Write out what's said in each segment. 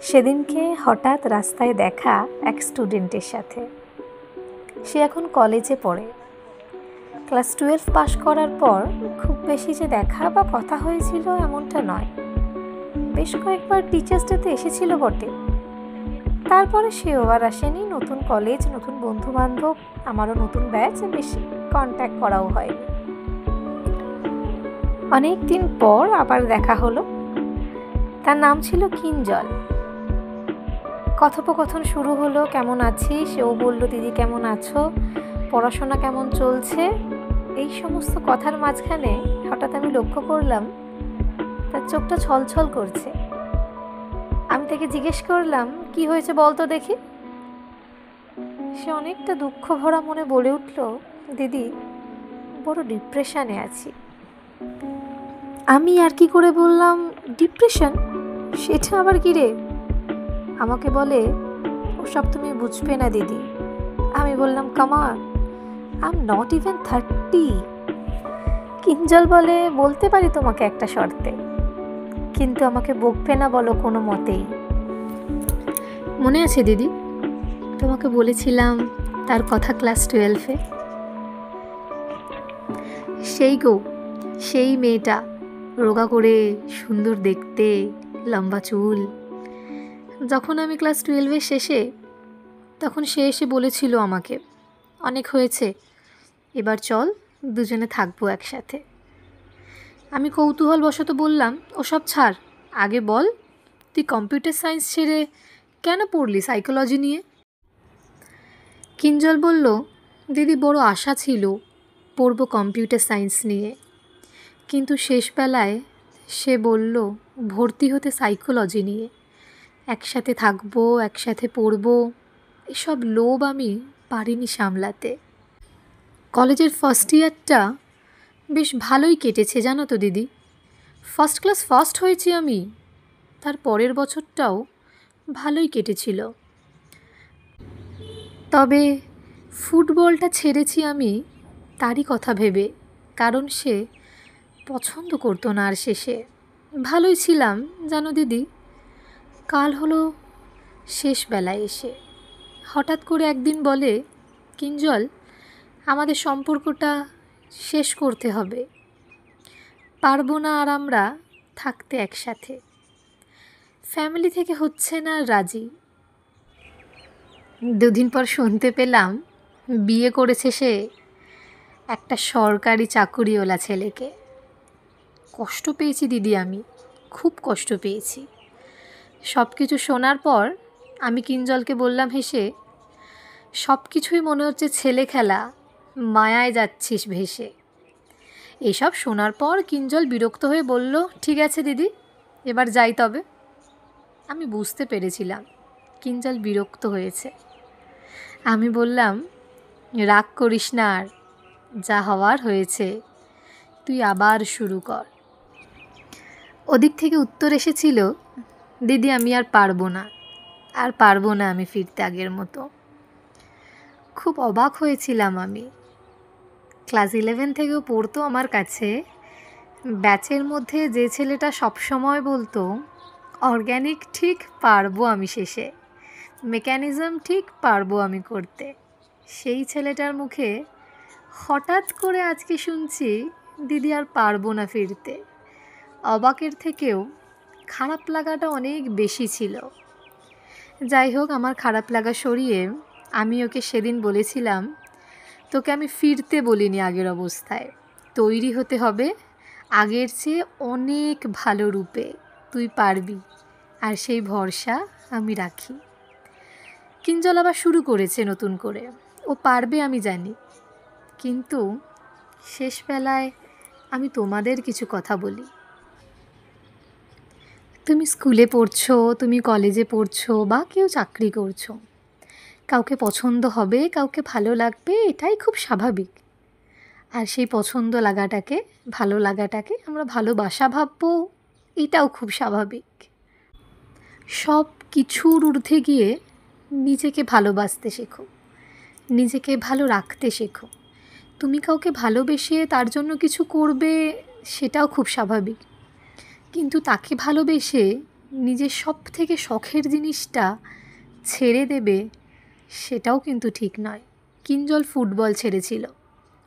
সেদিনকে হঠাৎ রাস্তায় দেখা এক স্টুডেন্টের সাথে। সে এখন কলেজে পড়ে। ক্লাস 12 পাশ করার পর খুব বেশি যে দেখা বা কথা হয়েছিল এমনটা নয়। বেশ কয়েকবার টিচার্স ডেতে এসেছিল বটে, তারপরে সেও আর আসেনি। নতুন কলেজ, নতুন বন্ধু বান্ধব, আমারও নতুন ব্যাচ, বেশি কন্ট্যাক্ট করাও হয়নি। অনেক দিন পর আবার দেখা হলো। তার নাম ছিল কিঞ্জল। কথোপকথন শুরু হলো, কেমন আছিস? সেও বলল, দিদি কেমন আছো, পড়াশোনা কেমন চলছে। এই সমস্ত কথার মাঝখানে হঠাৎ আমি লক্ষ্য করলাম তার চোখটা ছলছল করছে। আমি তাকে জিজ্ঞেস করলাম, কি হয়েছে বলতো দেখি। সে অনেকটা দুঃখ ভরা মনে বলে উঠল, দিদি বড় ডিপ্রেশনে আছি। আমি আর কি করে বললাম, ডিপ্রেশন? সেটা আবার কি রে? আমাকে বলে, ওসব তুমি বুঝবে না দিদি। আমি বললাম, কামান, I am not even 30। Kinjal বলে, বলতে পারি তোমাকে একটা শর্তে, কিন্তু আমাকে বকবে না বলো কোনো মতেই। মনে আছে দিদি, তোমাকে বলেছিলাম তার কথা ক্লাস 12-এ? সেই মেয়েটা, রোগা করে, সুন্দর দেখতে, লম্বা চুল। যখন আমি ক্লাস 12-এর শেষে, তখন সে এসে বলেছিল আমাকে, অনেক হয়েছে, এবার চল দুজনে থাকবো একসাথে। আমি কৌতূহলবশত বললাম, ওসব ছাড়, আগে বল তুই কম্পিউটার সায়েন্স ছেড়ে কেন পড়লি সাইকোলজি নিয়ে? কিঞ্জল বলল, দিদি বড় আশা ছিল পড়ব কম্পিউটার সায়েন্স নিয়ে, কিন্তু শেষবেলায় সে বলল ভর্তি হতে সাইকোলজি নিয়ে। একসাথে থাকবো, একসাথে পড়ব, এসব লোভ আমি পারিনি সামলাতে। কলেজের ফার্স্ট ইয়ারটা বেশ ভালোই কেটেছে জানো তো দিদি। ফার্স্ট ক্লাস ফার্স্ট হয়েছি আমি। তার পরের বছরটাও ভালোই কেটেছিল। তবে ফুটবলটা ছেড়েছি আমি তারই কথা ভেবে, কারণ সে পছন্দ করতো না আর শেষে। ভালোই ছিলাম জানো দিদি। কাল হলো শেষ বেলায় এসে হঠাৎ করে একদিন বলে, কিঞ্জল, আমাদের সম্পর্কটা শেষ করতে হবে, পারবো না আর আমরা থাকতে একসাথে। ফ্যামিলি থেকে হচ্ছে না রাজি। দুদিন পর শুনতে পেলাম বিয়ে করেছে সে একটা সরকারি চাকুরিওয়ালা ছেলেকে। কষ্ট পেয়েছি দিদি, আমি খুব কষ্ট পেয়েছি। সব কিছু শোনার পর আমি কিঞ্জলকে বললাম হেসে, সব কিছুই মনে হচ্ছে ছেলে খেলা, মায়ায় যাচ্ছিস ভেসে। এসব শোনার পর কিঞ্জল বিরক্ত হয়ে বলল, ঠিক আছে দিদি, এবার যাই তবে। আমি বুঝতে পেরেছিলাম কিঞ্জল বিরক্ত হয়েছে। আমি বললাম, রাগ করিস না, আর যা হওয়ার হয়েছে, তুই আবার শুরু কর। ওদিক থেকে উত্তর এসেছিল, দিদি আমি আর পারবো না আমি ফিরতে আগের মতো। খুব অবাক হয়েছিলাম আমি। ক্লাস 11 থেকেও পড়তো আমার কাছে। ব্যাচের মধ্যে যে ছেলেটা সবসময় বলতো, অর্গ্যানিক ঠিক পারবো আমি শেষে, মেকানিজম ঠিক পারবো আমি করতে, সেই ছেলেটার মুখে হঠাৎ করে আজকে শুনছি দিদি আর পারবো না ফিরতে। অবাকের থেকেও খারাপ লাগাটা অনেক বেশি ছিল। যাই হোক, আমার খারাপ লাগা সরিয়ে আমি ওকে সেদিন বলেছিলাম, তোকে আমি ফিরতে বলিনি আগের অবস্থায়, তৈরি হতে হবে আগের চেয়ে অনেক ভালো রূপে, তুই পারবি, আর সেই ভরসা আমি রাখি। কিঞ্জল আবার শুরু করেছে নতুন করে, ও পারবে আমি জানি, কিন্তু শেষবেলায় আমি তোমাদের কিছু কথা বলি। তুমি স্কুলে পড়ছো, তুমি কলেজে পড়ছো, বা কেউ চাকরি করছো, কাউকে পছন্দ হবে, কাউকে ভালো লাগবে, এটাই খুব স্বাভাবিক। আর সেই পছন্দ লাগাটাকে, ভালো লাগাটাকে আমরা ভালোবাসা ভাববো, এটাও খুব স্বাভাবিক। সব কিছুর ঊর্ধ্বে গিয়ে নিজেকে ভালোবাসতে শেখো, নিজেকে ভালো রাখতে শেখো। তুমি কাউকে ভালোবেসে তার জন্য কিছু করবে, সেটাও খুব স্বাভাবিক, কিন্তু তাকে ভালোবেসে নিজের সব থেকে শখের জিনিসটা ছেড়ে দেবে, সেটাও কিন্তু ঠিক নয়। কিঞ্জল ফুটবল ছেড়েছিল,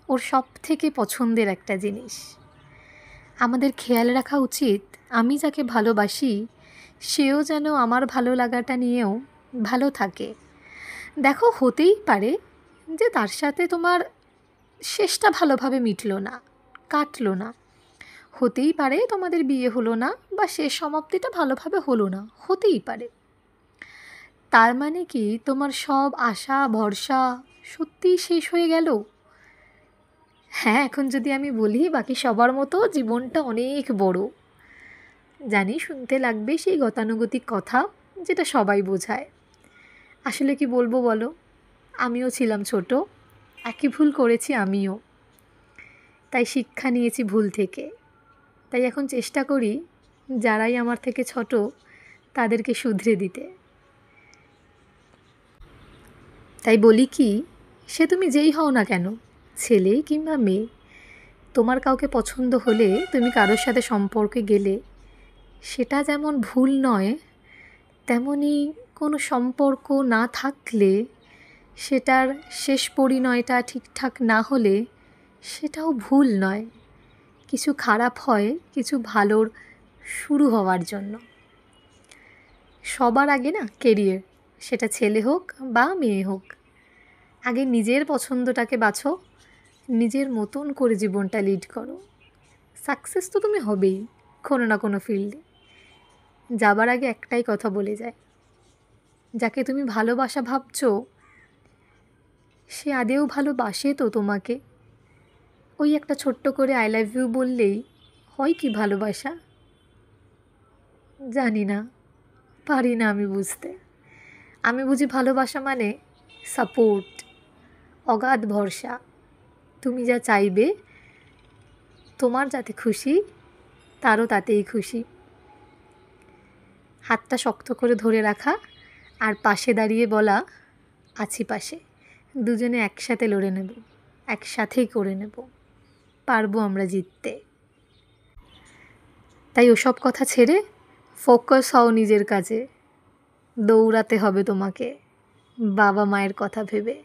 ওর সব থেকে পছন্দের একটা জিনিস। আমাদের খেয়াল রাখা উচিত আমি যাকে ভালোবাসি সেও যেন আমার ভালো লাগাটা নিয়েও ভালো থাকে। দেখো, হতেই পারে যে তার সাথে তোমার শেষটা ভালোভাবে মিটলো না, কাটলো না। হতেই পারে তোমাদের বিয়ে হলো না, বা শেষ সমাপ্তিটা ভালোভাবে হলো না, হতেই পারে। তার মানে কি তোমার সব আশা ভরসা সত্যিই শেষ হয়ে গেল? হ্যাঁ, এখন যদি আমি বলি বাকি সবার মতো জীবনটা অনেক বড়, জানি শুনতে লাগবে সেই গতানুগতিক কথা যেটা সবাই বোঝায়। আসলে কি বলবো বলো, আমিও ছিলাম ছোট, একই ভুল করেছি আমিও, তাই শিক্ষা নিয়েছি ভুল থেকে। তাই এখন চেষ্টা করি যারাই আমার থেকে ছোট তাদেরকে শুধরে দিতে। তাই বলি কি, সে তুমি যেই হও না কেন, ছেলে কিংবা মেয়ে, তোমার কাউকে পছন্দ হলে তুমি কারোর সাথে সম্পর্কে গেলে সেটা যেমন ভুল নয়, তেমনি কোনো সম্পর্ক না থাকলে সেটার শেষ পরিণয়টা ঠিকঠাক না হলে সেটাও ভুল নয়। কিছু খারাপ হয় কিছু ভালোর শুরু হওয়ার জন্য। সবার আগে না কেরিয়ার, সেটা ছেলে হোক বা মেয়ে হোক, আগে নিজের পছন্দটাকে বাছো, নিজের মতন করে জীবনটা লিড করো। সাকসেস তো তুমি হবেই কোনো না কোনো ফিল্ডে। যাবার আগে একটাই কথা বলে যায়, যাকে তুমি ভালোবাসা ভাবছো সে আদেও ভালোবাসে তো তোমাকে? ওই একটা ছোট্ট করে আই লাভ ইউ বললেই হয় কি ভালোবাসা? জানি না, পারি না আমি বুঝতে। আমি বুঝি ভালোবাসা মানে সাপোর্ট, অগাধ ভরসা। তুমি যা চাইবে, তোমার যাতে খুশি তারও তাতেই খুশি। হাতটা শক্ত করে ধরে রাখা আর পাশে দাঁড়িয়ে বলা, আছি পাশে, দুজনে একসাথে লড়ে নেব, একসাথেই করে নেব, পারবো আমরা জিততে। তাই ওসব কথা ছেড়ে ফোকাস হও নিজের কাজে। দৌড়াতে হবে তোমাকে বাবা মায়ের কথা ভেবে।